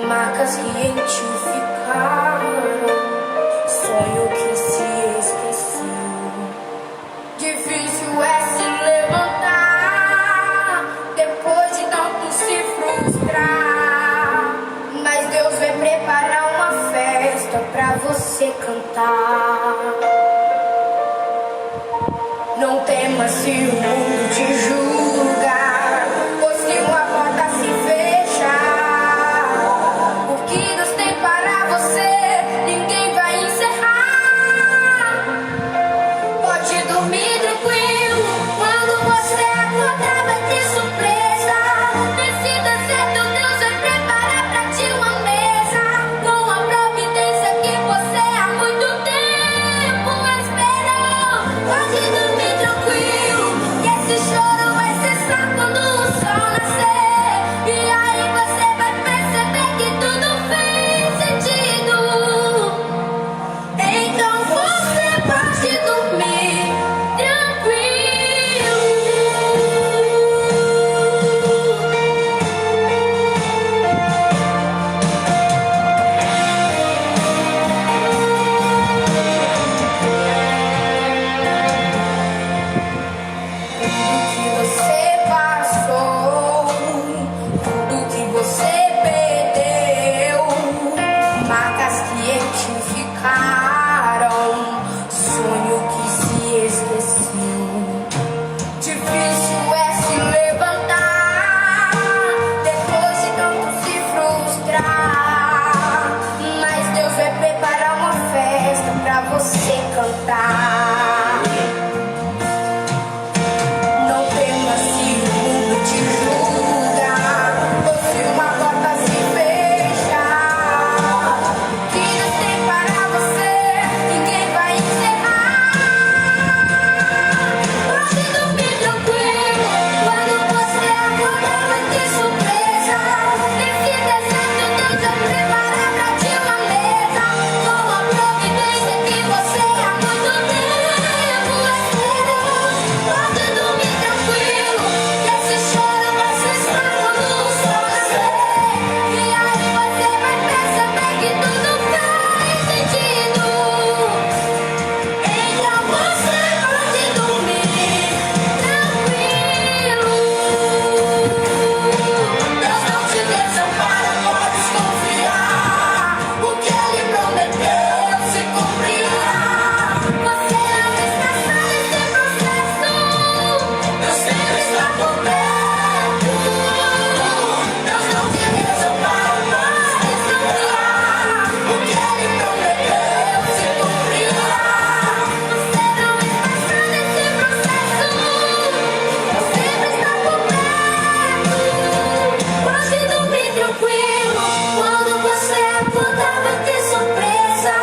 marcas que em ti ficaram, sonho que se esqueceu. Difícil é se levantar depois de tanto se frustrar, mas Deus vai preparar uma festa pra você cantar. Não temas se o mundo te julgar, pois se uma porta se fechar, o que Deus tem para você, ninguém vai encerrar. Pode dormir tranquilo, quando você acordar vai ter surpresa. Decida certo, Deus vai preparar pra ti uma mesa, com a providência que você há muito tempo esperou. Pode dormir tranquilo, que esse choro vai cessar quando o sol nascer. E aí você vai perceber que tudo fez sentido. Então você pode dormir tranquilo. Tudo que você perdeu, marcas que em ti ficaram, sonho que se esqueceu. Difícil é se levantar depois de tanto se frustrar, mas Deus vai preparar uma festa pra você cantar. Não temas se o mundo te julgar, ou se uma porta se fechar, o que Deus tem para você, ninguém vai encerrar. Pode dormir tranquilo, quando você acordar vai ter surpresa. Decida certo, Deus vai preparar pra ti uma mesa, com a providência que você há muito tempo esperou. Pode dormir tranquilo, que esse choro vai cessar quando o sol nascer. E aí você vai perceber que tudo faz sentido. Então você pode dormir tranquilo. Deus não te desampara, podes confiar. O que Ele prometeu se cumprirá. Você não está só nesse processo, Deus sempre está por perto. Deus não te desampara, podes desconfiar. O que Ele prometeu se cumprirá. Você não está só nesse processo, Deus sempre está por perto. Pode dormir tranquilo, quando você acordar vai ter surpresa.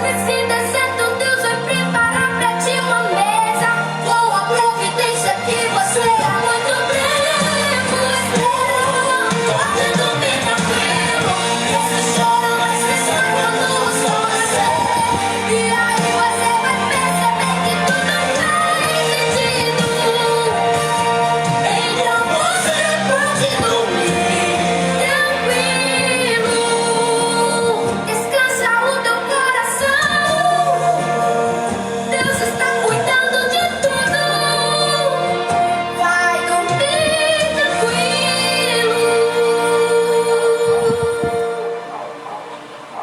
Decida certo, Deus vai preparar pra ti uma mesa, com a providência que você há muito tempo esperou. Pode dormir tranquilo, que esse choro vai cessar quando o sol nascer. E aí você vai perceber que tudo faz sentido. Então você pode dormir tranquilo. Descansa o teu coração, Deus está cuidando de tudo. Vai dormir tranquilo.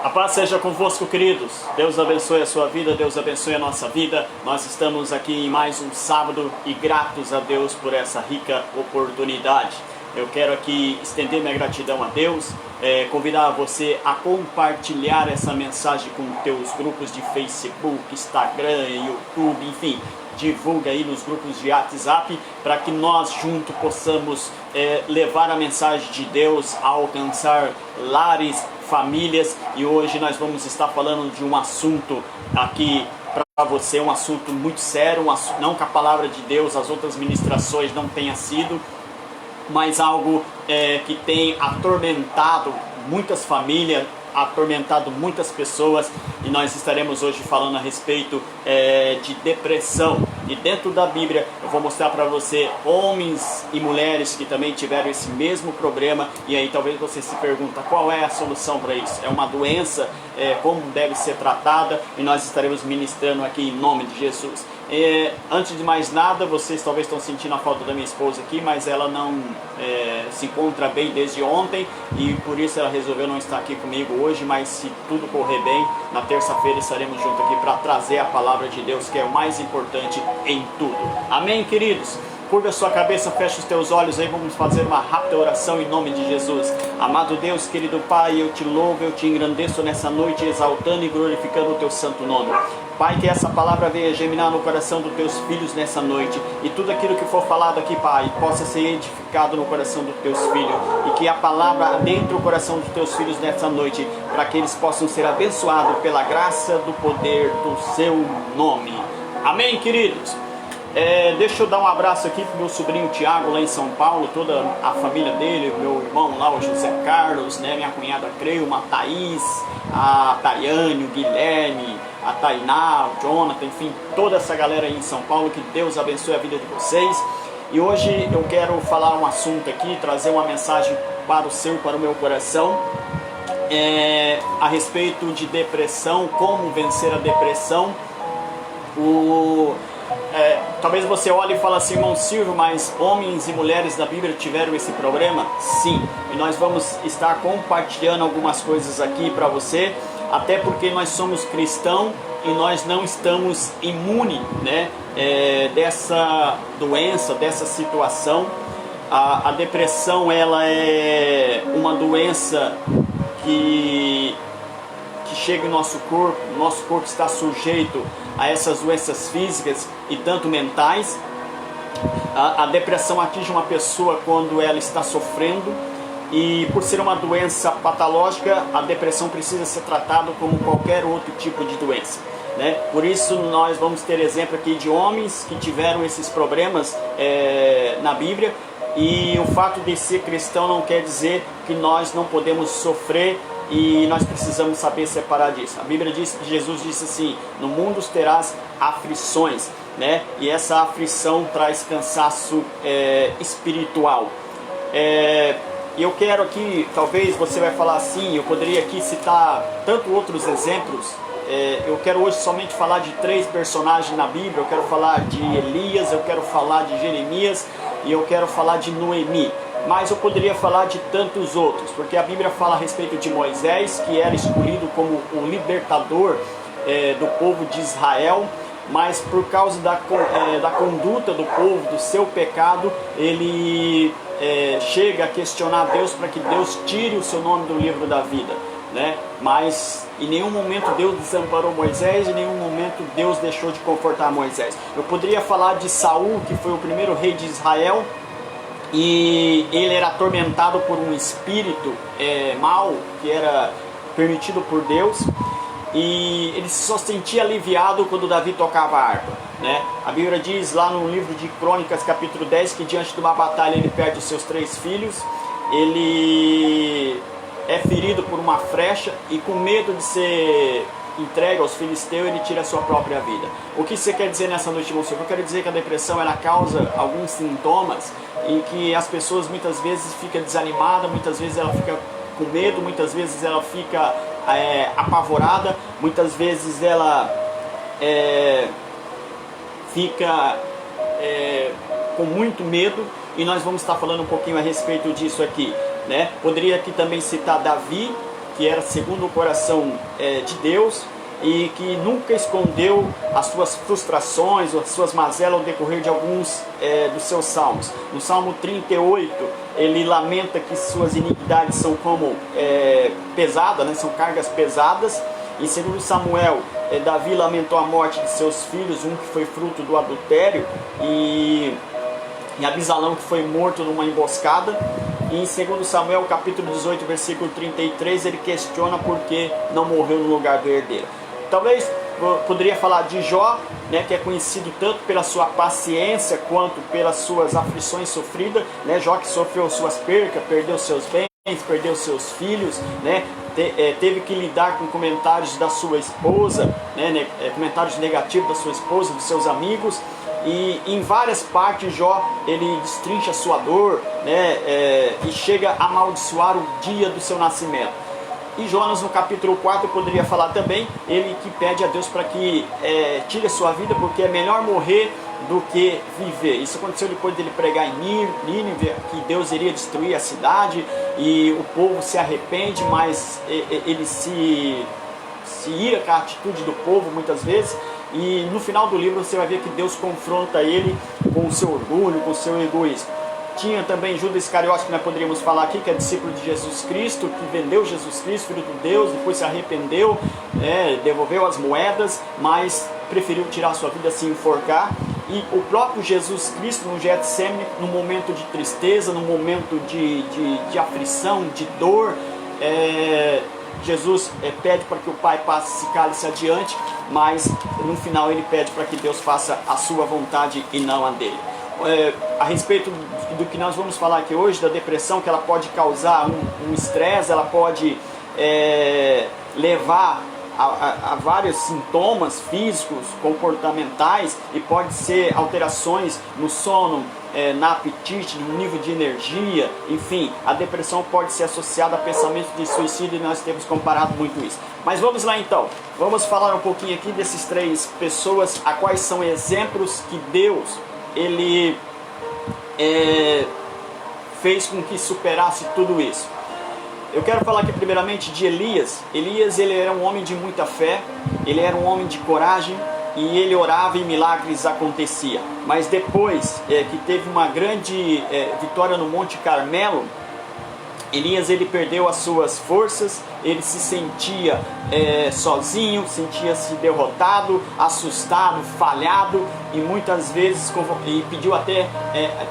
A paz seja convosco, queridos. Deus abençoe a sua vida, Deus abençoe a nossa vida. Nós estamos aqui em mais um sábado e gratos a Deus por essa rica oportunidade. Eu quero aqui estender minha gratidão a Deus, convidar você a compartilhar essa mensagem com teus grupos de Facebook, Instagram, YouTube, enfim. Divulga aí nos grupos de WhatsApp para que nós juntos possamos levar a mensagem de Deus a alcançar lares, famílias. E hoje nós vamos estar falando de um assunto aqui para você, um assunto muito sério, não que a palavra de Deus, as outras ministrações não tenha sido, mas algo que tem atormentado muitas famílias, atormentado muitas pessoas, e nós estaremos hoje falando a respeito de depressão. E dentro da Bíblia eu vou mostrar para você homens e mulheres que também tiveram esse mesmo problema, e aí talvez você se pergunta qual é a solução para isso. É uma doença, como deve ser tratada, e nós estaremos ministrando aqui em nome de Jesus. Antes de mais nada, vocês talvez estão sentindo a falta da minha esposa aqui, mas ela não se encontra bem desde ontem, e por isso ela resolveu não estar aqui comigo hoje, mas se tudo correr bem, na terça-feira estaremos juntos aqui para trazer a palavra de Deus, que é o mais importante em tudo. Amém, queridos? Curva a sua cabeça, fecha os teus olhos aí, vamos fazer uma rápida oração em nome de Jesus. Amado Deus, querido Pai, eu te louvo, eu te engrandeço nessa noite, exaltando e glorificando o teu santo nome. Pai, que essa palavra venha germinar no coração dos teus filhos nessa noite, e tudo aquilo que for falado aqui, Pai, possa ser edificado no coração dos teus filhos, e que a palavra adentre o coração dos teus filhos nessa noite, para que eles possam ser abençoados pela graça do poder do seu nome. Amém, queridos? Deixa eu dar um abraço aqui pro meu sobrinho Tiago lá em São Paulo, toda a família dele, meu irmão lá, o José Carlos, né, minha cunhada Creuma, a Thaís, a Tayane, o Guilherme, a Tainá, o Jonathan, enfim, toda essa galera aí em São Paulo, que Deus abençoe a vida de vocês. E hoje eu quero falar um assunto aqui, trazer uma mensagem para o seu, para o meu coração, a respeito de depressão, como vencer a depressão. Talvez você olhe e fale assim, irmão Silvio, mas homens e mulheres da Bíblia tiveram esse problema? Sim, e nós vamos estar compartilhando algumas coisas aqui para você, até porque nós somos cristãos e nós não estamos imunes, né, dessa doença, dessa situação. A depressão, ela é uma doença que chega em nosso corpo está sujeito a essas doenças físicas e tanto mentais. A depressão atinge uma pessoa quando ela está sofrendo, e por ser uma doença patológica, a depressão precisa ser tratada como qualquer outro tipo de doença, né? Por isso nós vamos ter exemplo aqui de homens que tiveram esses problemas na Bíblia, e o fato de ser cristão não quer dizer que nós não podemos sofrer, e nós precisamos saber separar disso. A Bíblia diz, Jesus disse assim, no mundo terás aflições, né? E essa aflição traz cansaço espiritual. E eu quero aqui, talvez você vai falar assim, eu poderia aqui citar tanto outros exemplos. Eu quero hoje somente falar de 3 personagens na Bíblia. Eu quero falar de Elias, eu quero falar de Jeremias e eu quero falar de Noemi. Mas eu poderia falar de tantos outros, porque a Bíblia fala a respeito de Moisés, que era escolhido como o libertador do povo de Israel, mas por causa da conduta do povo, do seu pecado, ele chega a questionar Deus para que Deus tire o seu nome do livro da vida, né? Mas em nenhum momento Deus desamparou Moisés, em nenhum momento Deus deixou de confortar Moisés. Eu poderia falar de Saul, que foi o primeiro rei de Israel, e ele era atormentado por um espírito mau, que era permitido por Deus, e ele só se sentia aliviado quando Davi tocava a harpa, né? A Bíblia diz lá no livro de Crônicas, capítulo 10, que diante de uma batalha ele perde os seus 3 filhos, ele é ferido por uma flecha, e com medo de ser entregue aos filisteus, ele tira a sua própria vida. O que você quer dizer nessa noite, irmão? Eu quero dizer que a depressão, ela causa alguns sintomas em que as pessoas muitas vezes ficam desanimadas, muitas vezes ela fica com medo, muitas vezes ela fica apavorada, muitas vezes ela fica com muito medo, e nós vamos estar falando um pouquinho a respeito disso aqui, né? Poderia aqui também citar Davi, que era segundo o coração de Deus, e que nunca escondeu as suas frustrações, as suas mazelas ao decorrer de alguns dos seus salmos. No Salmo 38, ele lamenta que suas iniquidades são como pesadas, né? São cargas pesadas. Em 2 Samuel, Davi lamentou a morte de seus filhos, um que foi fruto do adultério, e Abisalão, que foi morto numa emboscada. E em 2 Samuel, capítulo 18, versículo 33, ele questiona por que não morreu no lugar do herdeiro. Talvez poderia falar de Jó, né, que é conhecido tanto pela sua paciência quanto pelas suas aflições sofridas, né? Jó que sofreu suas percas, perdeu seus bens, perdeu seus filhos, né? Teve que lidar com comentários da sua esposa, né? Comentários negativos da sua esposa, dos seus amigos, e em várias partes Jó ele destrincha a sua dor, né? E chega a amaldiçoar o dia do seu nascimento. E Jonas, no capítulo 4, eu poderia falar também, ele que pede a Deus para que tire a sua vida, porque é melhor morrer do que viver. Isso aconteceu depois dele pregar em Nínive, que Deus iria destruir a cidade, e o povo se arrepende, mas ele se ira com a atitude do povo muitas vezes, e no final do livro você vai ver que Deus confronta ele com o seu orgulho, com o seu egoísmo. Tinha também Judas Iscariote, que nós poderíamos falar aqui, que é discípulo de Jesus Cristo, que vendeu Jesus Cristo, Filho de Deus, depois se arrependeu, devolveu as moedas, mas preferiu tirar sua vida, se enforcar. E o próprio Jesus Cristo no Getsemane, num momento de tristeza, num momento de aflição, de dor, Jesus pede para que o Pai passe esse cálice adiante, mas no final ele pede para que Deus faça a sua vontade e não a dele. A respeito do que nós vamos falar aqui hoje, da depressão, que ela pode causar um estresse, ela pode levar a vários sintomas físicos, comportamentais, e pode ser alterações no sono, na apetite, no nível de energia, enfim, a depressão pode ser associada a pensamentos de suicídio, e nós temos comparado muito isso. Mas vamos lá então, vamos falar um pouquinho aqui desses três pessoas, a quais são exemplos que Deus ele fez com que superasse tudo isso. Eu quero falar aqui primeiramente de Elias. Elias, ele era um homem de muita fé, ele era um homem de coragem, e ele orava e milagres aconteciam. Mas depois que teve uma grande vitória no Monte Carmelo, Elias ele perdeu as suas forças, ele se sentia sozinho, sentia-se derrotado, assustado, falhado, e muitas vezes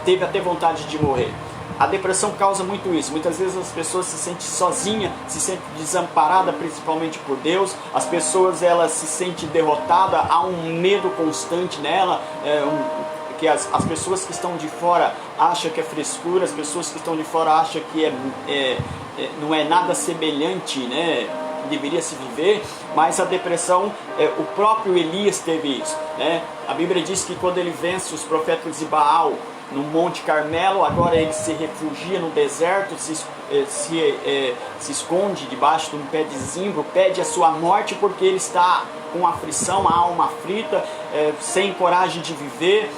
teve até vontade de morrer. A depressão causa muito isso. Muitas vezes as pessoas se sentem sozinhas, se sentem desamparadas, principalmente por Deus. As pessoas elas se sentem derrotadas, há um medo constante nela, que as pessoas que estão de fora acham que é frescura, as pessoas que estão de fora acham que não é nada semelhante, né, que deveria se viver. Mas a depressão, o próprio Elias teve isso, né? A Bíblia diz que quando ele vence os profetas de Baal no Monte Carmelo, agora ele se refugia no deserto, se esconde debaixo de um pé de zimbro, pede a sua morte porque ele está com aflição, a alma aflita, sem coragem de viver.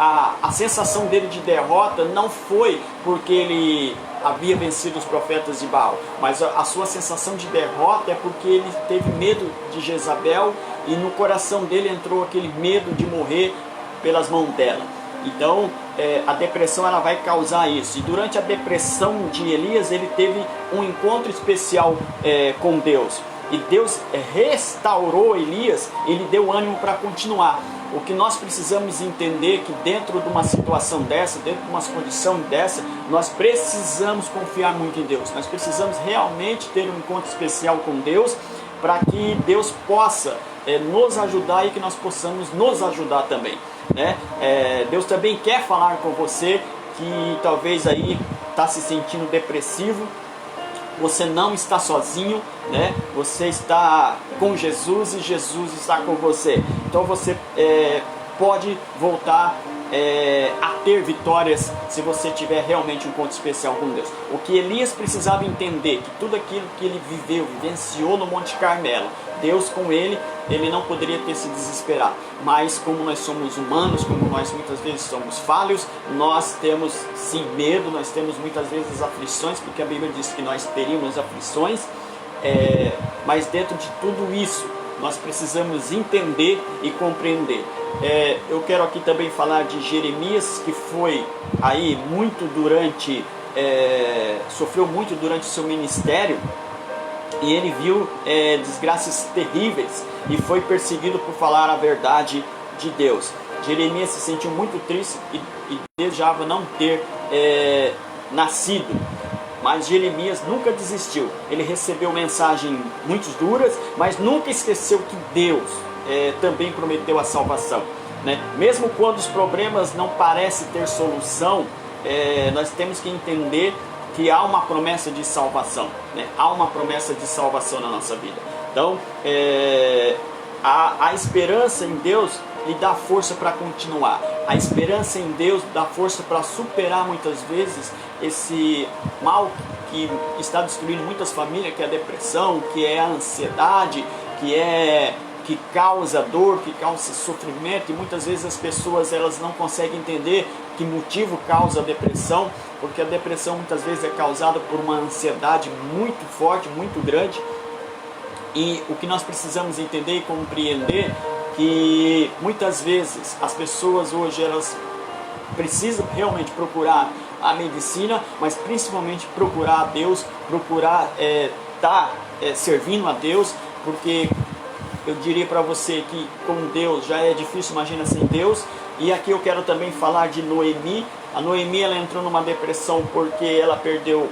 A sensação dele de derrota não foi porque ele havia vencido os profetas de Baal, mas a sua sensação de derrota é porque ele teve medo de Jezabel, e no coração dele entrou aquele medo de morrer pelas mãos dela. Então a depressão ela vai causar isso. E durante a depressão de Elias, ele teve um encontro especial com Deus, e Deus restaurou Elias, ele deu ânimo para continuar. O que nós precisamos entender é que dentro de uma situação dessa, dentro de uma condição dessa, nós precisamos confiar muito em Deus. Nós precisamos realmente ter um encontro especial com Deus, para que Deus possa nos ajudar, e que nós possamos nos ajudar também, né? Deus também quer falar com você que talvez aí está se sentindo depressivo. Você não está sozinho, né? Você está com Jesus, e Jesus está com você. Então você pode voltar a ter vitórias se você tiver realmente um encontro especial com Deus. O que Elias precisava entender, que tudo aquilo que ele vivenciou no Monte Carmelo, Deus com ele não poderia ter se desesperado. Mas como nós somos humanos, como nós muitas vezes somos falhos, nós temos sim medo, nós temos muitas vezes aflições, porque a Bíblia diz que nós teríamos aflições, mas dentro de tudo isso, nós precisamos entender e compreender. Eu quero aqui também falar de Jeremias, que foi aí sofreu muito durante o seu ministério, e ele viu desgraças terríveis, e foi perseguido por falar a verdade de Deus. Jeremias se sentiu muito triste e desejava não ter nascido. Mas Jeremias nunca desistiu. Ele recebeu mensagens muito duras, mas nunca esqueceu que Deus também prometeu a salvação, né? Mesmo quando os problemas não parecem ter solução, nós temos que entender que há uma promessa de salvação, né? Há uma promessa de salvação na nossa vida. Então, a esperança em Deus lhe dá força para continuar. A esperança em Deus dá força para superar muitas vezes esse mal que está destruindo muitas famílias, que é a depressão, que é a ansiedade, que causa dor, que causa sofrimento, e muitas vezes as pessoas elas não conseguem entender que motivo causa a depressão, porque a depressão muitas vezes é causada por uma ansiedade muito forte, muito grande. E o que nós precisamos entender e compreender que muitas vezes as pessoas hoje elas precisam realmente procurar a medicina, mas principalmente procurar a Deus, procurar estar servindo a Deus, porque eu diria para você que com Deus já é difícil, imagina sem Deus. E aqui eu quero também falar de Noemi. A Noemi ela entrou numa depressão porque ela perdeu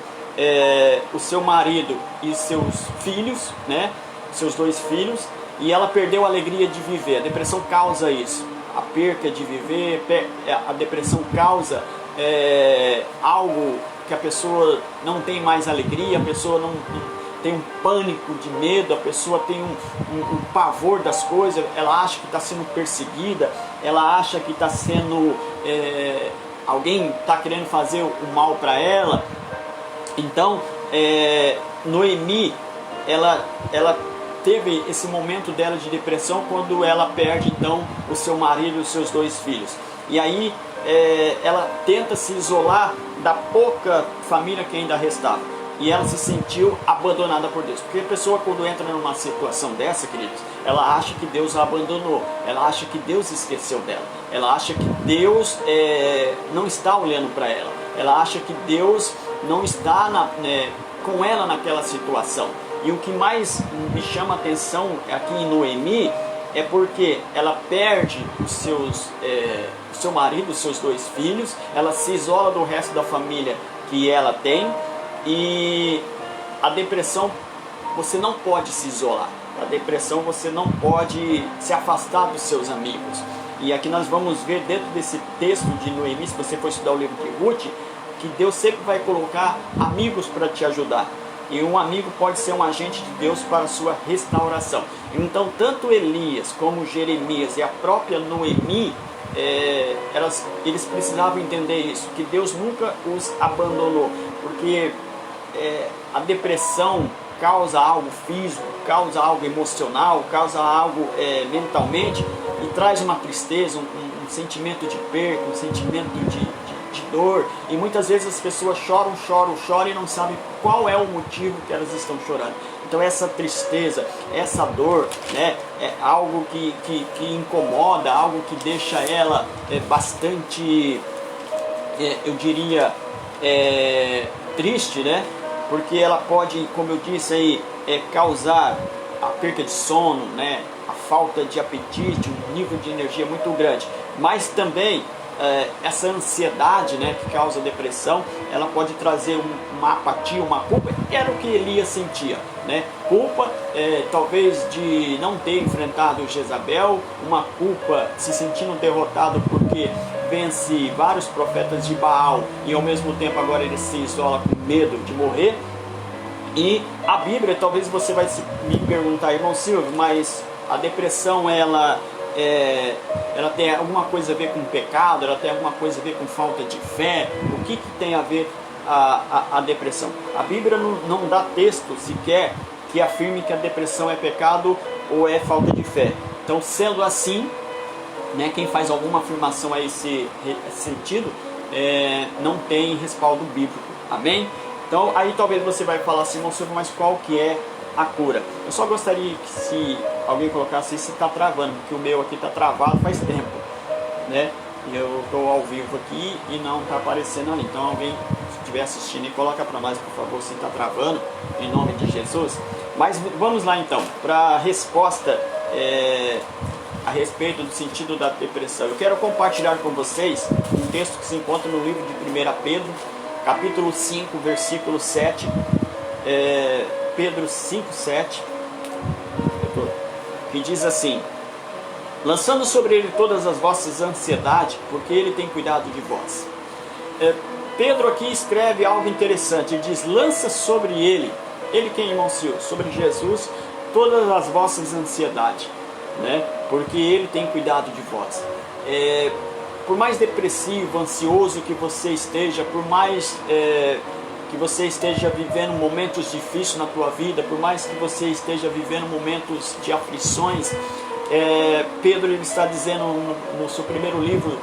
o seu marido e seus filhos, né? Seus 2 filhos, e ela perdeu a alegria de viver. A depressão causa isso, a perca de viver. A depressão causa algo que a pessoa não tem mais alegria, a pessoa não tem um pânico de medo, a pessoa tem um pavor das coisas, ela acha que está sendo perseguida, ela acha que está sendo alguém está querendo fazer o mal para ela. Então Noemi ela teve esse momento dela de depressão quando ela perde então o seu marido e os seus 2 filhos. E aí ela tenta se isolar da pouca família que ainda restava. E ela se sentiu abandonada por Deus. Porque a pessoa quando entra numa situação dessa, queridos, ela acha que Deus a abandonou. Ela acha que Deus esqueceu dela. Ela acha que Deus não está olhando para ela. Ela acha que Deus não está com ela naquela situação. E o que mais me chama a atenção aqui em Noemi é porque ela perde o seu marido, os seus 2 filhos, ela se isola do resto da família que ela tem, e a depressão, você não pode se isolar. A depressão, você não pode se afastar dos seus amigos. E aqui nós vamos ver dentro desse texto de Noemi, se você for estudar o livro de Ruth, que Deus sempre vai colocar amigos para te ajudar. E um amigo pode ser um agente de Deus para a sua restauração. Então, tanto Elias como Jeremias e a própria Noemi, eles precisavam entender isso, que Deus nunca os abandonou. Porque a depressão causa algo físico, causa algo emocional, causa algo mentalmente, e traz uma tristeza, um sentimento de perda, um sentimento de dor, e muitas vezes as pessoas choram e não sabem qual é o motivo que elas estão chorando. Então essa tristeza, essa dor, né, é algo que incomoda, algo que deixa ela bastante, eu diria, triste, né? Porque ela pode, como eu disse aí, causar a perca de sono, né? A falta de apetite, um nível de energia muito grande, mas também essa ansiedade, né, que causa depressão, ela pode trazer uma apatia, uma culpa. Era o que Elias sentia, né? Culpa, talvez de não ter enfrentado Jezabel, uma culpa se sentindo derrotado porque vence vários profetas de Baal e ao mesmo tempo agora ele se isola com medo de morrer. E a Bíblia, talvez você vai me perguntar, irmão Silvio, mas a depressão ela tem alguma coisa a ver com pecado, ela tem alguma coisa a ver com falta de fé? O que tem a ver a depressão? A Bíblia não dá texto sequer que afirme que a depressão é pecado ou é falta de fé. Então, sendo assim, né, quem faz alguma afirmação a esse sentido não tem respaldo bíblico. Amém? Então, aí talvez você vai falar assim, irmão Silvio, mas qual que é a cura? Eu só gostaria que se alguém colocasse isso, está travando, porque o meu aqui está travado faz tempo, né? E eu estou ao vivo aqui e não está aparecendo ali. Então alguém, se estiver assistindo, e coloca para nós, por favor, se está travando, em nome de Jesus. Mas vamos lá então, para a resposta a respeito do sentido da depressão. Eu quero compartilhar com vocês um texto que se encontra no livro de 1 Pedro, capítulo 5, versículo 7. Pedro 5, 7, que diz assim: lançando sobre ele todas as vossas ansiedades, porque ele tem cuidado de vós. Pedro aqui escreve algo interessante. Ele diz: lança sobre ele quem, irmão Sil? Sobre Jesus, todas as vossas ansiedades, né? Porque ele tem cuidado de vós. Por mais depressivo, ansioso que você esteja, por mais que você esteja vivendo momentos difíceis na tua vida, por mais que você esteja vivendo momentos de aflições, Pedro ele está dizendo no seu primeiro livro,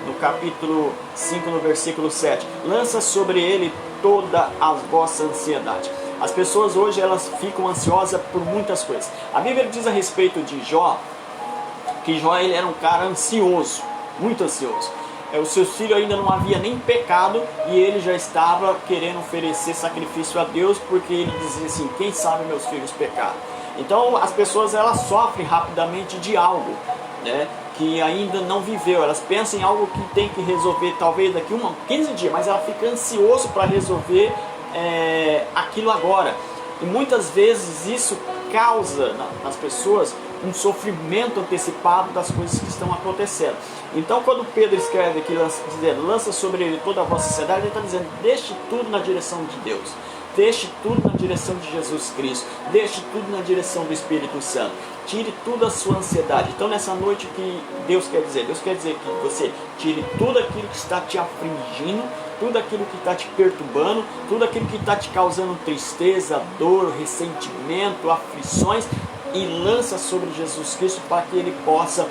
no capítulo 5, no versículo 7, lança sobre ele toda a vossa ansiedade. As pessoas hoje elas ficam ansiosas por muitas coisas. A Bíblia diz a respeito de Jó, que Jó ele era um cara ansioso, muito ansioso. Os seus filhos ainda não havia nem pecado e ele já estava querendo oferecer sacrifício a Deus, porque ele dizia assim: quem sabe meus filhos pecaram. Então as pessoas elas sofrem rapidamente de algo, né, que ainda não viveu. Elas pensam em algo que tem que resolver talvez daqui 15 dias, mas ela fica ansioso para resolver aquilo agora. E muitas vezes isso causa nas pessoas um sofrimento antecipado das coisas que estão acontecendo. Então quando Pedro escreve aqui, dizendo: lança sobre ele toda a vossa ansiedade, ele está dizendo: deixe tudo na direção de Deus, deixe tudo na direção de Jesus Cristo, deixe tudo na direção do Espírito Santo, tire toda a sua ansiedade. Então nessa noite o que Deus quer dizer? Deus quer dizer que você tire tudo aquilo que está te afligindo, tudo aquilo que está te perturbando, tudo aquilo que está te causando tristeza, dor, ressentimento, aflições, e lança sobre Jesus Cristo para que Ele possa,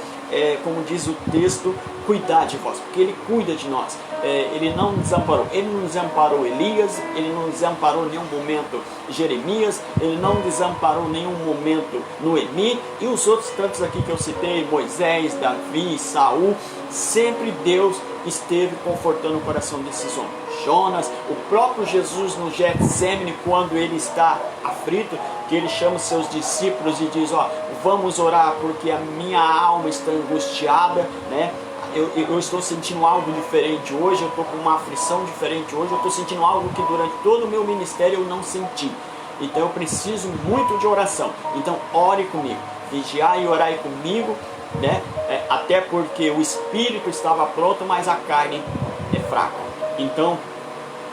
como diz o texto, cuidar de vós, porque Ele cuida de nós. Ele não nos desamparou. Ele não desamparou Elias, Ele não desamparou em nenhum momento Jeremias, Ele não desamparou em nenhum momento Noemi e os outros tantos aqui que eu citei, Moisés, Davi, Saul. Sempre Deus esteve confortando o coração desses homens. Jonas, o próprio Jesus no Getsêmani, quando ele está aflito, que ele chama os seus discípulos e diz: vamos orar porque a minha alma está angustiada, né? Eu estou sentindo algo diferente hoje, eu estou com uma aflição diferente hoje, eu estou sentindo algo que durante todo o meu ministério eu não senti. Então eu preciso muito de oração. Então ore comigo, vigiai e orai comigo, né? Até porque o espírito estava pronto, mas a carne é fraca. Então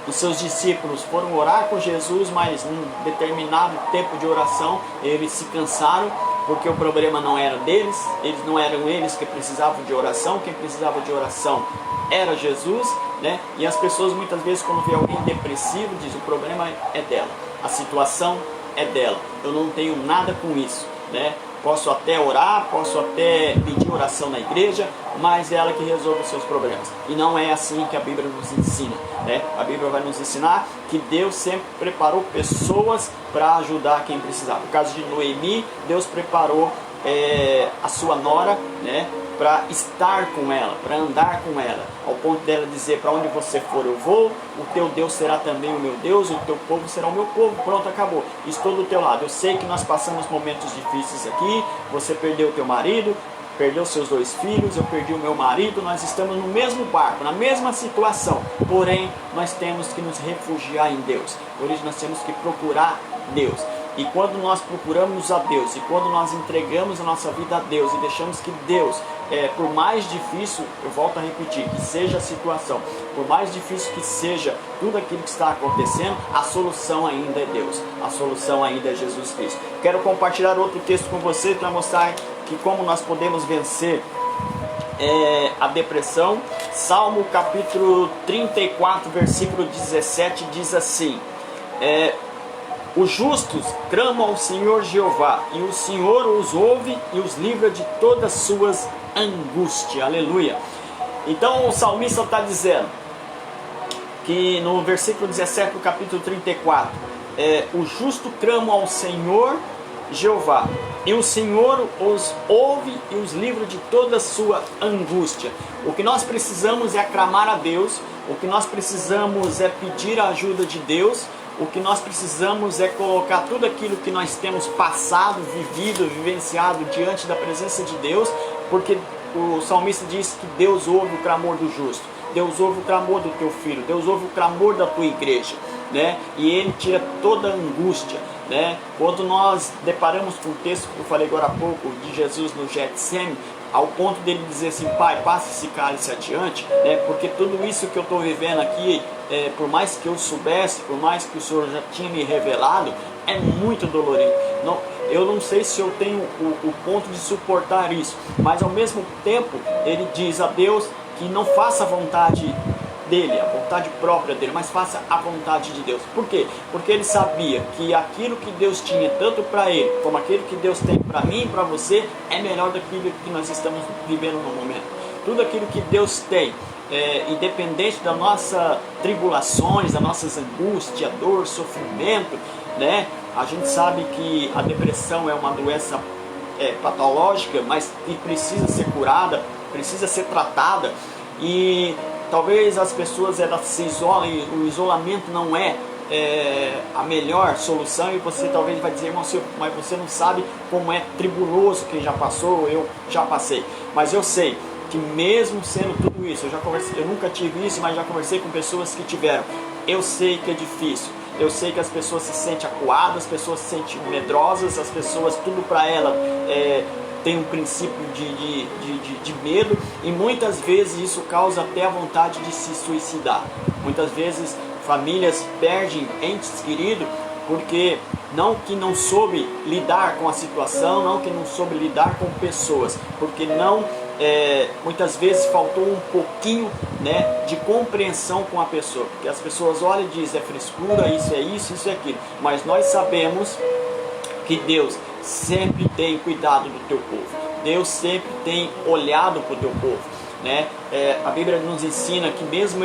os seus discípulos foram orar com Jesus, mas num determinado tempo de oração eles se cansaram, porque o problema não era deles, não eram eles que precisavam de oração, quem precisava de oração era Jesus, né? E as pessoas muitas vezes, quando vê alguém depressivo, dizem: o problema é dela, a situação é dela, eu não tenho nada com isso, né? Posso até orar, posso até pedir oração na igreja, mas é ela que resolve os seus problemas. E não é assim que a Bíblia nos ensina, né? A Bíblia vai nos ensinar que Deus sempre preparou pessoas para ajudar quem precisava. No caso de Noemi, Deus preparou a sua nora, né, para estar com ela, para andar com ela, ao ponto dela dizer: para onde você for eu vou, o teu Deus será também o meu Deus, o teu povo será o meu povo. Pronto, acabou, estou do teu lado. Eu sei que nós passamos momentos difíceis aqui, você perdeu o teu marido, perdeu seus 2 filhos, eu perdi o meu marido, nós estamos no mesmo barco, na mesma situação, porém nós temos que nos refugiar em Deus, por isso nós temos que procurar Deus. E quando nós procuramos a Deus, e quando nós entregamos a nossa vida a Deus e deixamos que Deus, por mais difícil, eu volto a repetir, que seja a situação, por mais difícil que seja tudo aquilo que está acontecendo, a solução ainda é Deus, a solução ainda é Jesus Cristo. Quero compartilhar outro texto com vocês para mostrar que como nós podemos vencer a depressão. Salmo capítulo 34, versículo 17 diz assim: os justos clamam ao Senhor Jeová, e o Senhor os ouve e os livra de todas suas angústias. Aleluia. Então o salmista está dizendo que no versículo 17 do capítulo 34, o justo clama ao Senhor Jeová, e o Senhor os ouve e os livra de toda a sua angústia. O que nós precisamos é clamar a Deus, o que nós precisamos é pedir a ajuda de Deus, o que nós precisamos é colocar tudo aquilo que nós temos passado, vivido, vivenciado diante da presença de Deus, porque o salmista diz que Deus ouve o clamor do justo, Deus ouve o clamor do teu filho, Deus ouve o clamor da tua igreja, né? E Ele tira toda a angústia. né? Quando nós deparamos com o texto que eu falei agora há pouco, de Jesus no Getsêmani, ao ponto dele dizer assim: Pai, passa esse cálice adiante, né? Porque tudo isso que eu estou vivendo aqui, por mais que eu soubesse, por mais que o Senhor já tinha me revelado, é muito dolorido. Eu não sei se eu tenho o ponto de suportar isso, mas ao mesmo tempo ele diz a Deus que não faça a vontade dele, a vontade própria dele, mas faça a vontade de Deus. Por quê? Porque ele sabia que aquilo que Deus tinha tanto para ele, como aquilo que Deus tem para mim e para você, é melhor daquilo que nós estamos vivendo no momento. Tudo aquilo que Deus tem, independente das nossas tribulações, das nossas angústias, dor, sofrimento, né? A gente sabe que a depressão é uma doença patológica, mas que precisa ser curada, precisa ser tratada. E talvez as pessoas elas se isolem, o isolamento não é a melhor solução, e você talvez vai dizer: irmão, mas você não sabe como é tribuloso quem já passou, eu já passei. Mas eu sei que mesmo sendo tudo isso, eu nunca tive isso, mas já conversei com pessoas que tiveram. Eu sei que é difícil. Eu sei que as pessoas se sentem acuadas, as pessoas se sentem medrosas, as pessoas, tudo para elas tem um princípio de medo, e muitas vezes isso causa até a vontade de se suicidar. Muitas vezes famílias perdem entes queridos porque não soube lidar com a situação, não que não soube lidar com pessoas, porque muitas vezes faltou um pouquinho, né, de compreensão com a pessoa, porque as pessoas olham e dizem: é frescura, isso é isso, isso é aquilo, mas nós sabemos que Deus sempre tem cuidado do teu povo, Deus sempre tem olhado para o teu povo, né? A Bíblia nos ensina que mesmo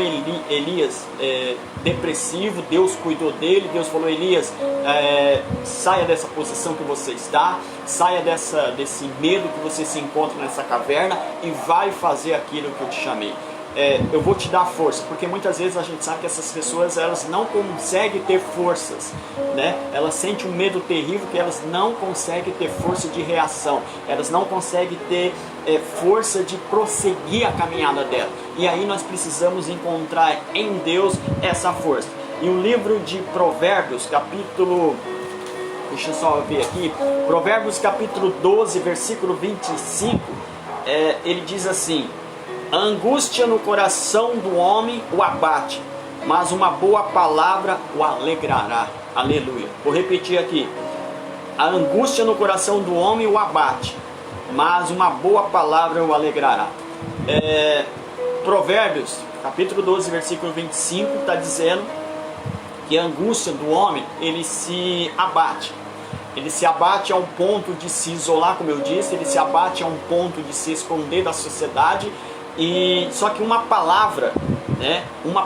Elias depressivo, Deus cuidou dele. Deus falou: Elias, saia dessa posição que você está, saia desse medo que você se encontra nessa caverna e vai fazer aquilo que eu te chamei. Eu vou te dar força, porque muitas vezes a gente sabe que essas pessoas elas não conseguem ter forças, né? Elas sentem um medo terrível que elas não conseguem ter força de reação, elas não conseguem ter força de prosseguir a caminhada dela. E aí nós precisamos encontrar em Deus essa força. E o livro de Provérbios, capítulo, deixa eu só ver aqui, Provérbios capítulo 12, versículo 25, ele diz assim: a angústia no coração do homem o abate, mas uma boa palavra o alegrará. Aleluia. Vou repetir aqui: a angústia no coração do homem o abate, mas uma boa palavra o alegrará. Provérbios capítulo 12, versículo 25 está dizendo que a angústia do homem, ele se abate. Ele se abate a um ponto de se isolar, como eu disse, ele se abate a um ponto de se esconder da sociedade. E só que uma palavra, né? Uma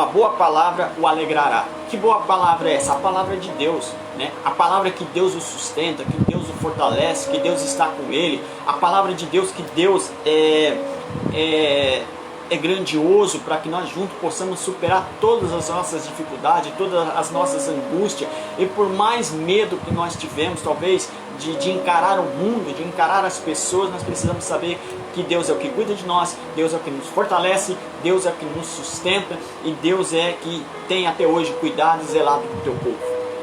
boa palavra o alegrará. Que boa palavra é essa? A palavra de Deus, né? A palavra que Deus o sustenta, que Deus o fortalece, que Deus está com ele. A palavra de Deus, que Deus é grandioso, para que nós juntos possamos superar todas as nossas dificuldades, todas as nossas angústias. E por mais medo que nós tivemos, talvez, de encarar o mundo, de encarar as pessoas, nós precisamos saber que Deus é o que cuida de nós, Deus é o que nos fortalece, Deus é o que nos sustenta, e Deus é que tem até hoje cuidado e zelado do teu povo,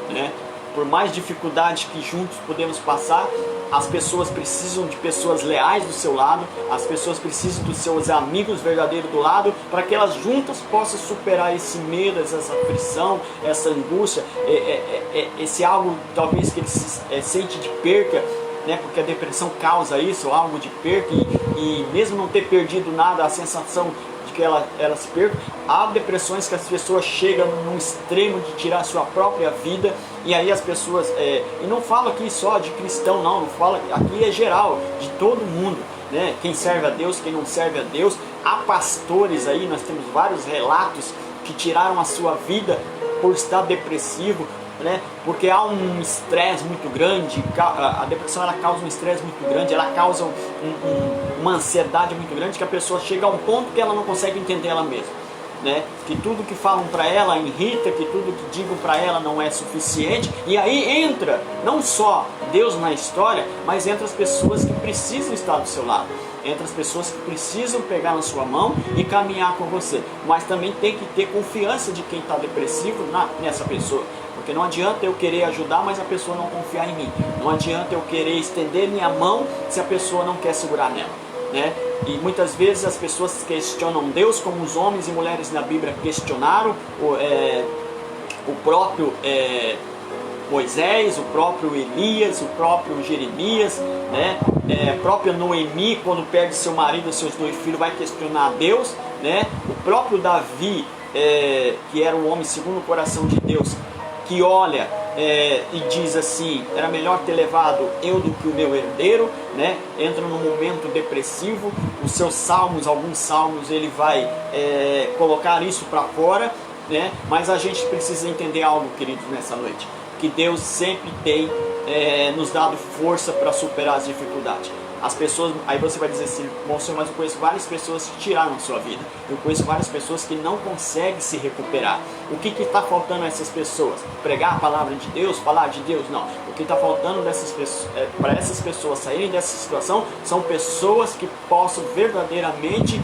né? Por mais dificuldades que juntos podemos passar, as pessoas precisam de pessoas leais do seu lado, as pessoas precisam dos seus amigos verdadeiros do lado, para que elas juntas possam superar esse medo, essa aflição, essa angústia, esse algo talvez que ele sente de perca, né? Porque a depressão causa isso, algo de perca, e mesmo não ter perdido nada, a sensação de que ela se perca. Há depressões que as pessoas chegam num extremo de tirar a sua própria vida, e aí as pessoas, e não falo aqui só de cristão, não falo, aqui é geral, de todo mundo, né? Quem serve a Deus, quem não serve a Deus. Há pastores aí, nós temos vários relatos que tiraram a sua vida por estar depressivo, né? Porque há um estresse muito grande. A depressão ela causa um estresse muito grande, ela causa uma ansiedade muito grande, que a pessoa chega a um ponto que ela não consegue entender ela mesma, né? Que tudo que falam para ela irrita, que tudo que digam para ela não é suficiente, e aí entra não só Deus na história, mas entra as pessoas que precisam estar do seu lado, entre as pessoas que precisam pegar na sua mão e caminhar com você, mas também tem que ter confiança de quem está depressivo nessa pessoa, porque Porque não adianta eu querer ajudar, mas a pessoa não confiar em mim. Não adianta eu querer estender minha mão se a pessoa não quer segurar nela, né? E muitas vezes as pessoas questionam Deus, como os homens e mulheres na Bíblia questionaram o próprio Moisés, o próprio Elias, o próprio Jeremias, né? Própria Noemi, quando perde seu marido e seus 2 filhos, vai questionar Deus, né? O próprio Davi, que era um homem segundo o coração de Deus, que olha e diz assim: era melhor ter levado eu do que o meu herdeiro, né? Entra num momento depressivo. Os seus salmos, alguns salmos, ele vai colocar isso para fora, né? Mas a gente precisa entender algo, queridos, nessa noite, que Deus sempre tem nos dado força para superar as dificuldades. As pessoas, aí você vai dizer assim: bom Senhor, mas eu conheço várias pessoas que tiraram a sua vida, eu conheço várias pessoas que não conseguem se recuperar. O que está faltando a essas pessoas? Pregar a palavra de Deus, falar de Deus? Não. O que está faltando para essas pessoas saírem dessa situação são pessoas que possam verdadeiramente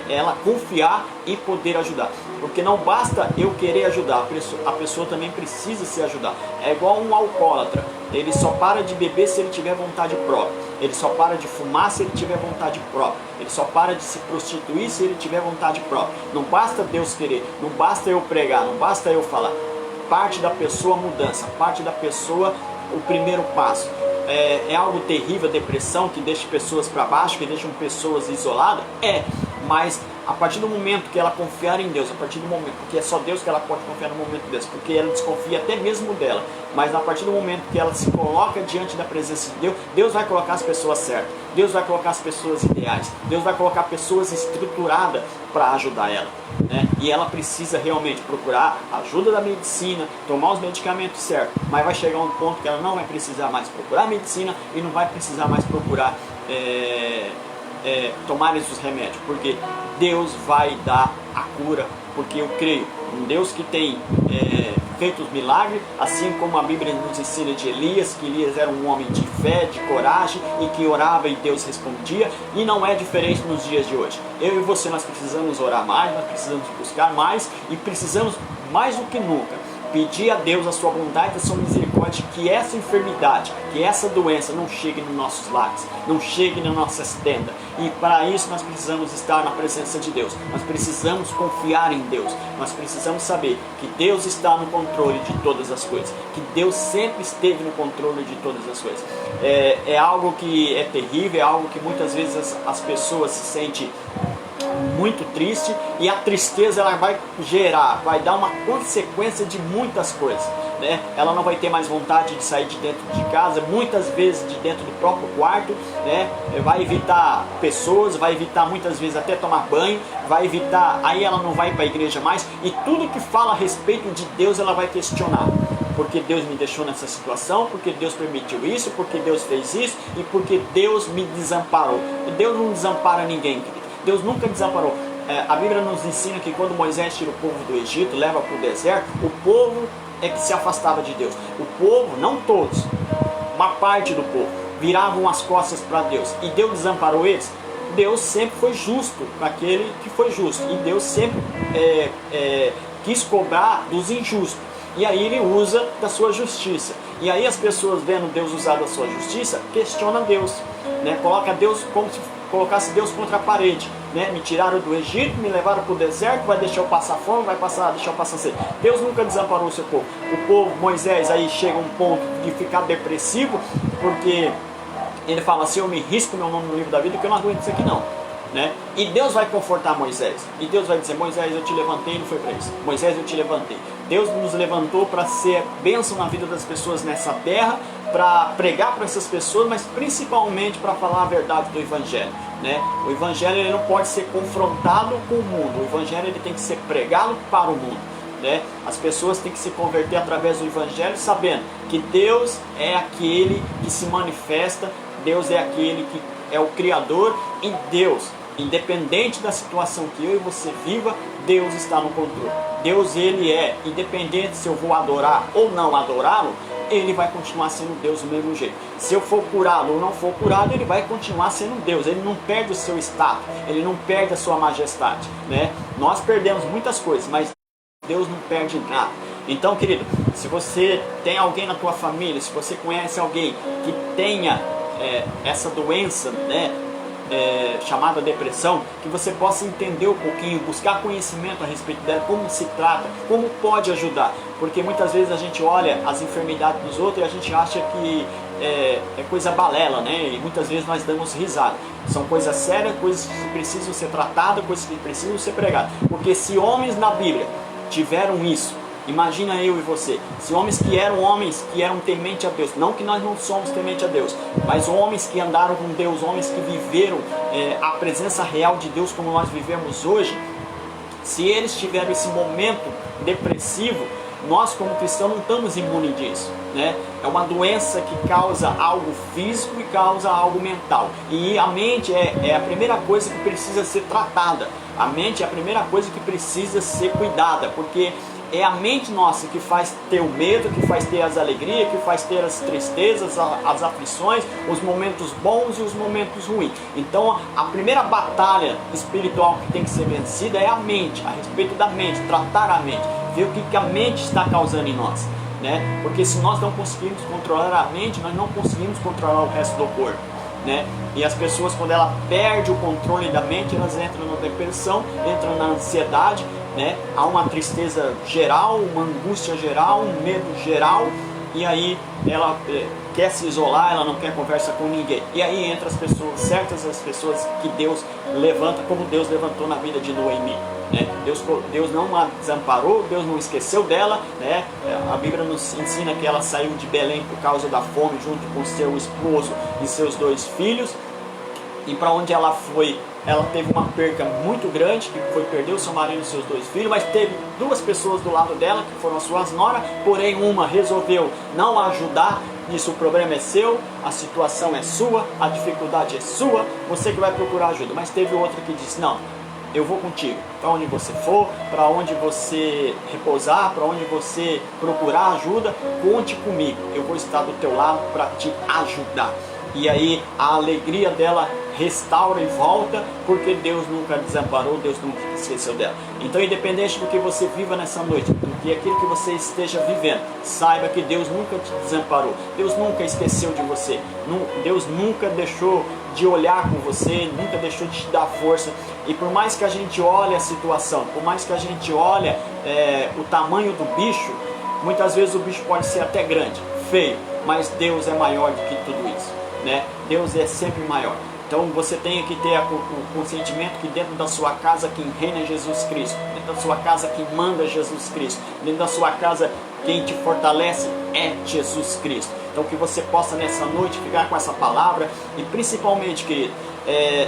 ela confiar e poder ajudar. Porque não basta eu querer ajudar, a pessoa também precisa se ajudar. É igual um alcoólatra: ele só para de beber se ele tiver vontade própria, ele só para de fumar se ele tiver vontade própria, ele só para de se prostituir se ele tiver vontade própria. Não basta Deus querer, não basta eu pregar, não basta eu falar. Parte da pessoa a mudança, parte da pessoa o primeiro passo. É algo terrível a depressão, que deixa pessoas para baixo, que deixam pessoas isoladas? Mas a partir do momento que ela confiar em Deus, a partir do momento, porque é só Deus que ela pode confiar no momento desse, porque ela desconfia até mesmo dela, mas a partir do momento que ela se coloca diante da presença de Deus, Deus vai colocar as pessoas certas, Deus vai colocar as pessoas ideais, Deus vai colocar pessoas estruturadas para ajudar ela, né? E ela precisa realmente procurar a ajuda da medicina, tomar os medicamentos certos, mas vai chegar um ponto que ela não vai precisar mais procurar medicina e não vai precisar mais procurar tomar esses remédios, porque Deus vai dar a cura, porque eu creio um Deus que tem feito os milagres, assim como a Bíblia nos ensina de Elias, que Elias era um homem de fé, de coragem, e que orava e Deus respondia, e não é diferente nos dias de hoje. Eu e você, nós precisamos orar mais, nós precisamos buscar mais, e precisamos mais do que nunca pedir a Deus a sua bondade, a sua misericórdia, que essa enfermidade, que essa doença não chegue nos nossos lares, não chegue nas nossas tendas. E para isso nós precisamos estar na presença de Deus, nós precisamos confiar em Deus, nós precisamos saber que Deus está no controle de todas as coisas, que Deus sempre esteve no controle de todas as coisas. É algo que é terrível, é algo que muitas vezes as pessoas se sentem muito triste, e a tristeza ela vai dar uma consequência de muitas coisas, né? Ela não vai ter mais vontade de sair de dentro de casa, muitas vezes de dentro do próprio quarto, né? Vai evitar pessoas, vai evitar muitas vezes até tomar banho, vai evitar, aí ela não vai para a igreja mais, e tudo que fala a respeito de Deus ela vai questionar. Porque Deus me deixou nessa situação, porque Deus permitiu isso, porque Deus fez isso, e porque Deus me desamparou. Deus não desampara ninguém, querido. Deus nunca desamparou. A Bíblia nos ensina que quando Moisés tira o povo do Egito, leva para o deserto, o povo é que se afastava de Deus. O povo, não todos, uma parte do povo, viravam as costas para Deus. E Deus desamparou eles? Deus sempre foi justo com aquele que foi justo. E Deus sempre quis cobrar dos injustos. E aí ele usa da sua justiça. E aí as pessoas, vendo Deus usar da sua justiça, questionam Deus, né? Coloca Deus como se colocasse Deus contra a parede, né? Me tiraram do Egito, me levaram para o deserto, vai deixar eu passar fome, vai deixar eu passar sede. Deus nunca desamparou o seu povo. O povo, Moisés, aí chega um ponto de ficar depressivo, porque ele fala assim: eu me risco meu nome no livro da vida, que eu não aguento isso aqui não, né? E Deus vai confortar Moisés, e Deus vai dizer: Moisés, eu te levantei, não foi para isso. Moisés, eu te levantei. Deus nos levantou para ser bênção na vida das pessoas nessa terra, para pregar para essas pessoas, mas principalmente para falar a verdade do Evangelho, né? O Evangelho ele não pode ser confrontado com o mundo, o Evangelho ele tem que ser pregado para o mundo, né? As pessoas têm que se converter através do Evangelho, sabendo que Deus é aquele que se manifesta, Deus é aquele que é o Criador, e Deus, independente da situação que eu e você viva, Deus está no controle. Deus, ele é, independente se eu vou adorar ou não adorá-lo, ele vai continuar sendo Deus do mesmo jeito. Se eu for curado ou não for curado, ele vai continuar sendo Deus. Ele não perde o seu status, ele não perde a sua majestade, né? Nós perdemos muitas coisas, mas Deus não perde nada. Então, querido, Se você tem alguém na tua família, se você conhece alguém que tenha essa doença, né, chamada depressão, que você possa entender um pouquinho, buscar conhecimento a respeito dela, como se trata, como pode ajudar, porque muitas vezes a gente olha as enfermidades dos outros e a gente acha que é coisa balela, né? E muitas vezes nós damos risada. São coisas sérias, coisas que precisam ser tratadas, coisas que precisam ser pregadas, porque se homens na Bíblia tiveram isso, imagina eu e você, se homens que eram tementes a Deus, não que nós não somos tementes a Deus, mas homens que andaram com Deus, homens que viveram a presença real de Deus como nós vivemos hoje, se eles tiveram esse momento depressivo, nós como cristãos não estamos imunes disso, né? É uma doença que causa algo físico e causa algo mental, e a mente é a primeira coisa que precisa ser tratada, a mente é a primeira coisa que precisa ser cuidada, porque é a mente nossa que faz ter o medo, que faz ter as alegrias, que faz ter as tristezas, as aflições, os momentos bons e os momentos ruins. Então a primeira batalha espiritual que tem que ser vencida é a mente, a respeito da mente, tratar a mente, ver o que a mente está causando em nós, né? Porque se nós não conseguimos controlar a mente, nós não conseguimos controlar o resto do corpo, né? E as pessoas, quando ela perde o controle da mente, elas entram na depressão, entram na ansiedade, né? Há uma tristeza geral, uma angústia geral, um medo geral, e aí ela quer se isolar, ela não quer conversa com ninguém. E aí entra as pessoas certas, as pessoas que Deus levanta, como Deus levantou na vida de Noemi, né? Deus não a desamparou, Deus não esqueceu dela, né? A Bíblia nos ensina que ela saiu de Belém por causa da fome, junto com seu esposo e seus 2 filhos, e para onde ela foi, ela teve uma perca muito grande, que foi perder o seu marido e seus 2 filhos, mas teve 2 pessoas do lado dela, que foram as suas noras, porém uma resolveu não a ajudar. Isso, o problema é seu, a situação é sua, a dificuldade é sua, você que vai procurar ajuda. Mas teve outra que disse, não, eu vou contigo, para onde você for, para onde você repousar, para onde você procurar ajuda, conte comigo, eu vou estar do teu lado para te ajudar. E aí a alegria dela restaura e volta, porque Deus nunca desamparou, Deus nunca esqueceu dela. Então, independente do que você viva nessa noite, do que aquilo que você esteja vivendo, saiba que Deus nunca te desamparou, Deus nunca esqueceu de você, Deus nunca deixou de olhar com você, nunca deixou de te dar força. E por mais que a gente olhe a situação, por mais que a gente olhe o tamanho do bicho, muitas vezes o bicho pode ser até grande, feio, mas Deus é maior do que tudo isso, né? Deus é sempre maior. Então você tem que ter o consentimento que dentro da sua casa quem reina é Jesus Cristo, dentro da sua casa quem manda é Jesus Cristo, dentro da sua casa quem te fortalece é Jesus Cristo. Então que você possa nessa noite ficar com essa palavra, e principalmente, querido,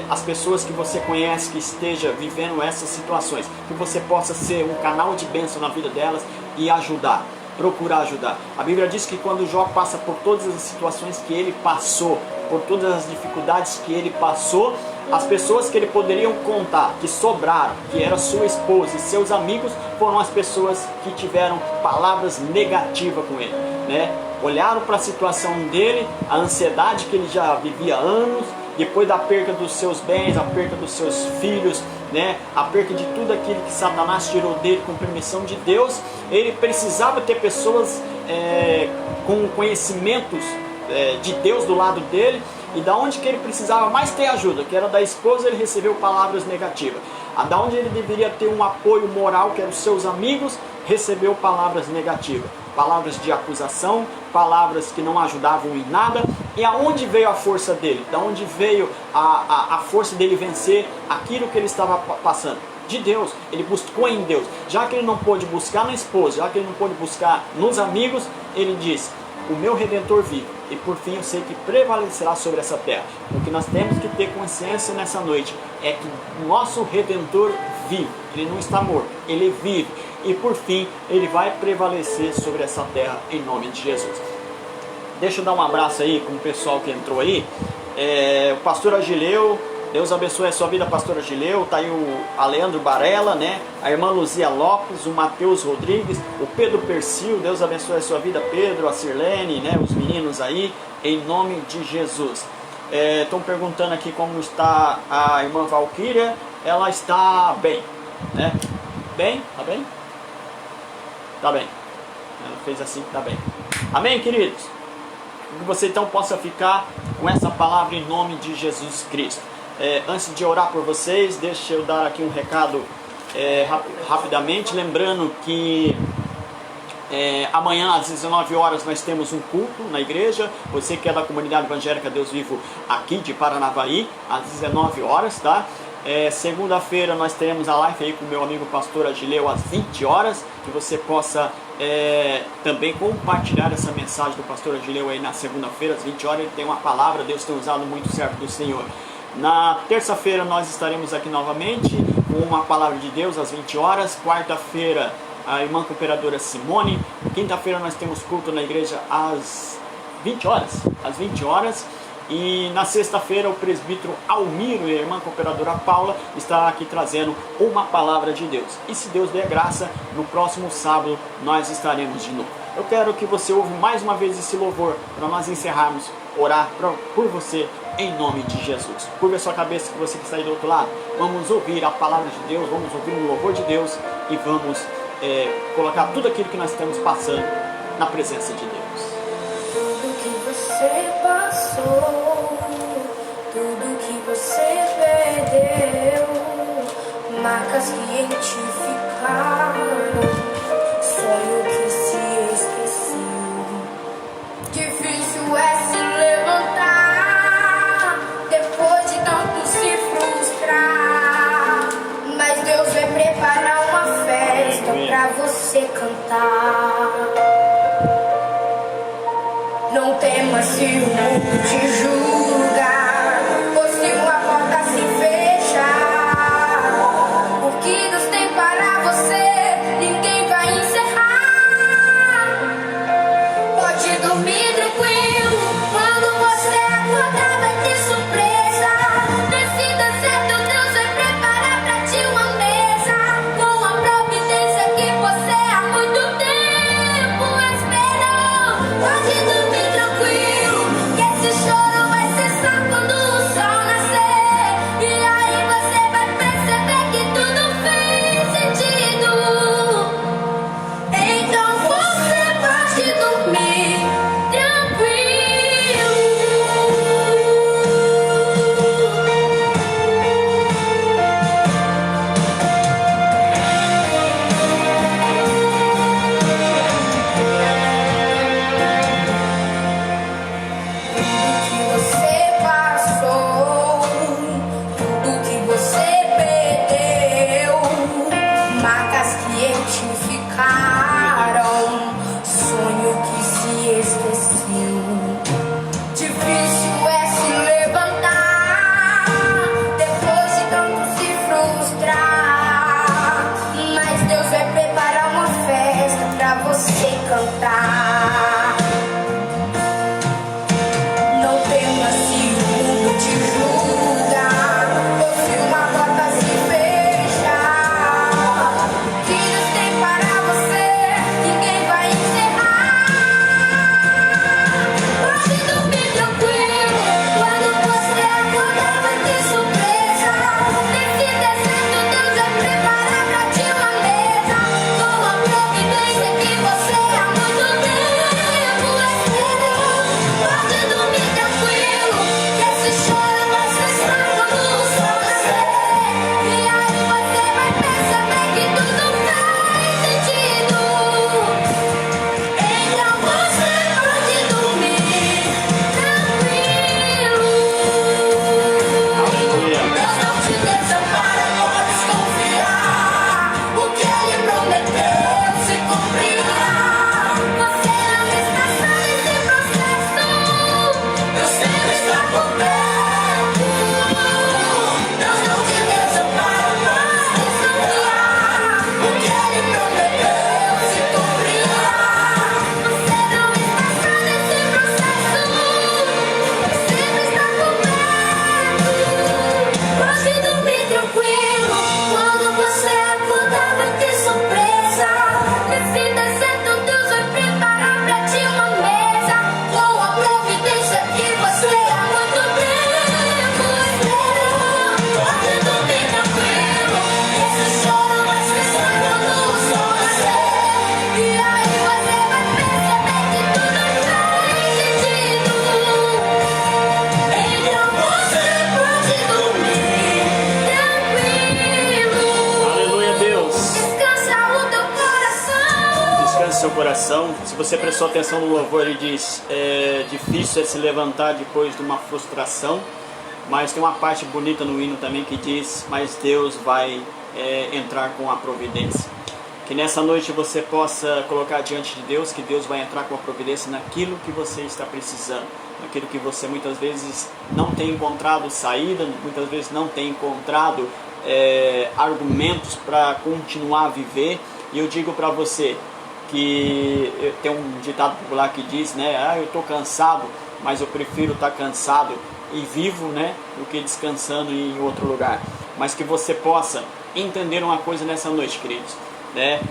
as pessoas que você conhece que esteja vivendo essas situações, que você possa ser um canal de bênção na vida delas e ajudar, procurar ajudar. A Bíblia diz que quando Jó passa por todas as situações que ele passou, por todas as dificuldades que ele passou, as pessoas que ele poderia contar, que sobraram, que era sua esposa e seus amigos, foram as pessoas que tiveram palavras negativas com ele, né? Olharam para a situação dele, a ansiedade que ele já vivia há anos, depois da perca dos seus bens, a perca dos seus filhos, né? A perca de tudo aquilo que Satanás tirou dele com permissão de Deus. Ele precisava ter pessoas com conhecimentos de Deus do lado dele, e da onde que ele precisava mais ter ajuda, que era da esposa, ele recebeu palavras negativas. Da onde ele deveria ter um apoio moral, que eram os seus amigos, recebeu palavras negativas, palavras de acusação, palavras que não ajudavam em nada. E aonde veio a força dele? Da onde veio a força dele vencer aquilo que ele estava passando? De Deus. Ele buscou em Deus. Já que ele não pôde buscar na esposa, já que ele não pôde buscar nos amigos, ele disse: o meu Redentor vive, e por fim eu sei que prevalecerá sobre essa terra. O que nós temos que ter consciência nessa noite é que o nosso Redentor vive, ele não está morto, ele vive, e por fim ele vai prevalecer sobre essa terra em nome de Jesus. Deixa eu dar um abraço aí com o pessoal que entrou aí, o pastor Agileu, Deus abençoe a sua vida, pastor Agileu. Tá aí a Leandro Barella, né? A irmã Luzia Lopes, o Matheus Rodrigues, o Pedro Persil, Deus abençoe a sua vida, Pedro, a Sirlene, né? Os meninos aí, em nome de Jesus. Estão perguntando aqui como está a irmã Valquíria. Ela está bem, né? Bem? Tá bem? Tá bem. Ela fez assim que tá bem. Amém, queridos? Que você então possa ficar com essa palavra em nome de Jesus Cristo. Antes de orar por vocês, deixa eu dar aqui um recado rapidamente, lembrando que amanhã às 19 horas nós temos um culto na igreja. Você que é da comunidade evangélica Deus Vivo aqui de Paranavaí, às 19 horas, tá? Segunda-feira nós teremos a live aí com o meu amigo pastor Agileu às 20 horas, que você possa também compartilhar essa mensagem do pastor Agileu aí na segunda-feira às 20 horas. Ele tem uma palavra, Deus tem usado muito o servo do Senhor. Na terça-feira nós estaremos aqui novamente com uma palavra de Deus às 20 horas. Quarta-feira a irmã cooperadora Simone. Quinta-feira nós temos culto na igreja às 20 horas. E na sexta-feira o presbítero Almiro e a irmã cooperadora Paula está aqui trazendo uma palavra de Deus. E se Deus der graça, no próximo sábado nós estaremos de novo. Eu quero que você ouve mais uma vez esse louvor para nós encerrarmos, orar por você em nome de Jesus. Curva a sua cabeça, que você que está aí do outro lado. Vamos ouvir a palavra de Deus, vamos ouvir o louvor de Deus e vamos colocar tudo aquilo que nós estamos passando na presença de Deus. Tudo que você passou, tudo que você perdeu, marcas que em ti ficaram, sonho que se esqueceu. Difícil é se levantar depois de tanto se frustrar, mas Deus vai preparar uma festa pra você cantar. Não temas se o mundo te julgar, ou se uma porta se fechar. O que Deus tem para você, ninguém vai encerrar. Pode dormir tranquilo, quando você acordar vai ter surpresa. Decida certo, Deus vai preparar pra ti uma mesa, com a providência que você há muito tempo esperou. Pode dormir tranquilo, que esse choro vai coração. Se você prestou atenção no louvor, ele diz: difícil é se levantar depois de uma frustração. Mas tem uma parte bonita no hino também que diz: mas Deus vai entrar com a providência. Que nessa noite você possa colocar diante de Deus, que Deus vai entrar com a providência naquilo que você está precisando, naquilo que você muitas vezes não tem encontrado saída, muitas vezes não tem encontrado argumentos para continuar a viver. E eu digo para você que tem um ditado popular que diz, né, eu estou cansado, mas eu prefiro estar cansado e vivo, né, do que descansando em outro lugar. Mas que você possa entender uma coisa nessa noite, queridos, né?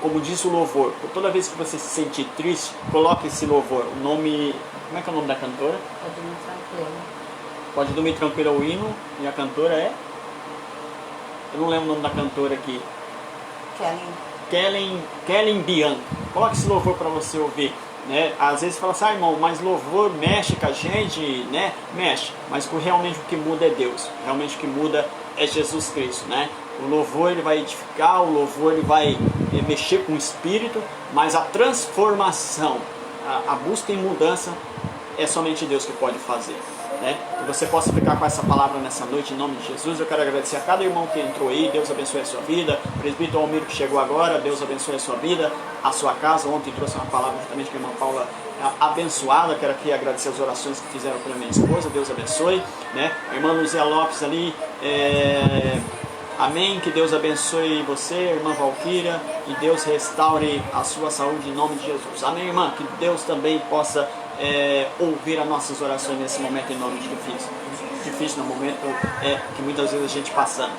Como diz o louvor, toda vez que você se sentir triste, coloque esse louvor. O nome, como é que é o nome da cantora? Pode dormir tranquilo. Pode dormir tranquilo, é o hino, e a cantora é? Eu não lembro o nome da cantora aqui. Kellen Bianco. Coloque esse louvor para você ouvir, né? Às vezes fala assim, irmão, mas louvor mexe com a gente, né? Mexe, mas realmente o que muda é Deus, realmente o que muda é Jesus Cristo, né? O louvor ele vai edificar, o louvor ele vai mexer com o espírito, mas a transformação, a busca em mudança é somente Deus que pode fazer, né? Que você possa ficar com essa palavra nessa noite em nome de Jesus. Eu quero agradecer a cada irmão que entrou aí, Deus abençoe a sua vida. O presbítero Almiro que chegou agora, Deus abençoe a sua vida, a sua casa. Ontem trouxe uma palavra justamente com a irmã Paula abençoada. Quero aqui agradecer as orações que fizeram pela minha esposa, Deus abençoe, né? A irmã Luzia Lopes ali, amém, que Deus abençoe você, irmã Valquíria, e Deus restaure a sua saúde em nome de Jesus, amém, irmã, que Deus também possa ouvir as nossas orações nesse momento em nome de difícil no momento que muitas vezes a gente passando.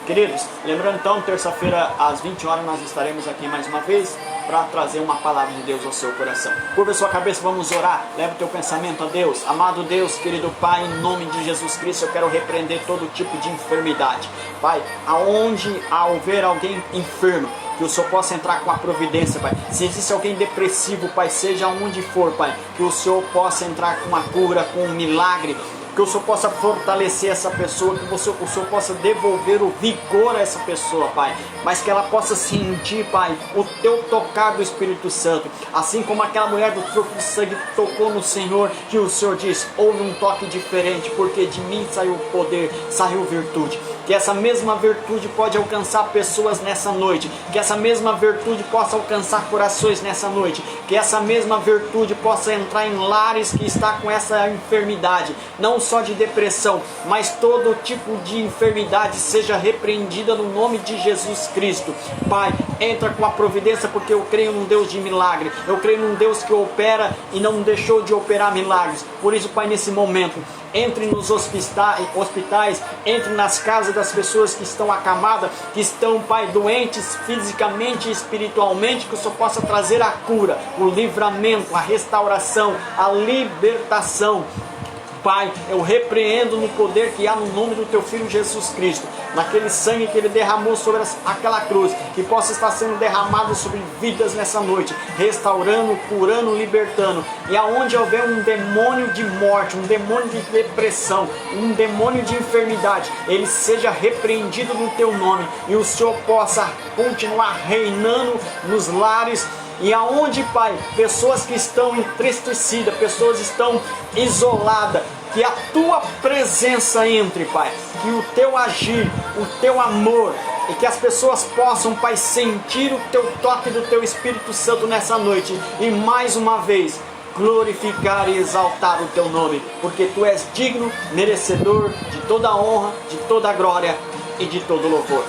Queridos, lembrando então, terça-feira às 20 horas nós estaremos aqui mais uma vez para trazer uma palavra de Deus ao seu coração. Curva a sua cabeça, vamos orar. Leva o teu pensamento a Deus. Amado Deus, querido Pai, em nome de Jesus Cristo, eu quero repreender todo tipo de enfermidade. Pai, aonde houver alguém enfermo, que o Senhor possa entrar com a providência, Pai. Se existe alguém depressivo, Pai, seja onde for, Pai, que o Senhor possa entrar com a cura, com um milagre, que o Senhor possa fortalecer essa pessoa, que o Senhor possa devolver o vigor a essa pessoa, Pai, mas que ela possa sentir, Pai, o teu tocar do Espírito Santo, assim como aquela mulher do fluxo de sangue tocou no Senhor, que o Senhor diz, houve um toque diferente, porque de mim saiu poder, saiu virtude. Que essa mesma virtude pode alcançar pessoas nessa noite, que essa mesma virtude possa alcançar corações nessa noite, que essa mesma virtude possa entrar em lares que está com essa enfermidade, não só de depressão, mas todo tipo de enfermidade seja repreendida no nome de Jesus Cristo. Pai, entra com a providência, porque eu creio num Deus de milagre, eu creio num Deus que opera e não deixou de operar milagres. Por isso, Pai, nesse momento, entre nos hospitais, entre nas casas das pessoas que estão acamadas, que estão, Pai, doentes fisicamente e espiritualmente, que o Senhor possa trazer a cura, o livramento, a restauração, a libertação. Pai, eu repreendo no poder que há no nome do Teu Filho Jesus Cristo, naquele sangue que Ele derramou sobre aquela cruz, que possa estar sendo derramado sobre vidas nessa noite, restaurando, curando, libertando, e aonde houver um demônio de morte, um demônio de depressão, um demônio de enfermidade, ele seja repreendido no Teu nome, e o Senhor possa continuar reinando nos lares. E aonde, Pai, pessoas que estão entristecidas, pessoas estão isoladas, que a Tua presença entre, Pai, que o Teu agir, o Teu amor, e que as pessoas possam, Pai, sentir o Teu toque do Teu Espírito Santo nessa noite, e mais uma vez, glorificar e exaltar o Teu nome, porque Tu és digno, merecedor de toda a honra, de toda a glória e de todo louvor.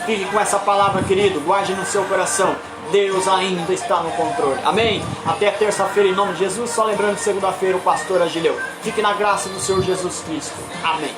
Fique com essa palavra, querido, guarde no seu coração. Deus ainda está no controle. Amém? Até terça-feira em nome de Jesus. Só lembrando que segunda-feira o pastor Agileu. Fique na graça do Senhor Jesus Cristo. Amém.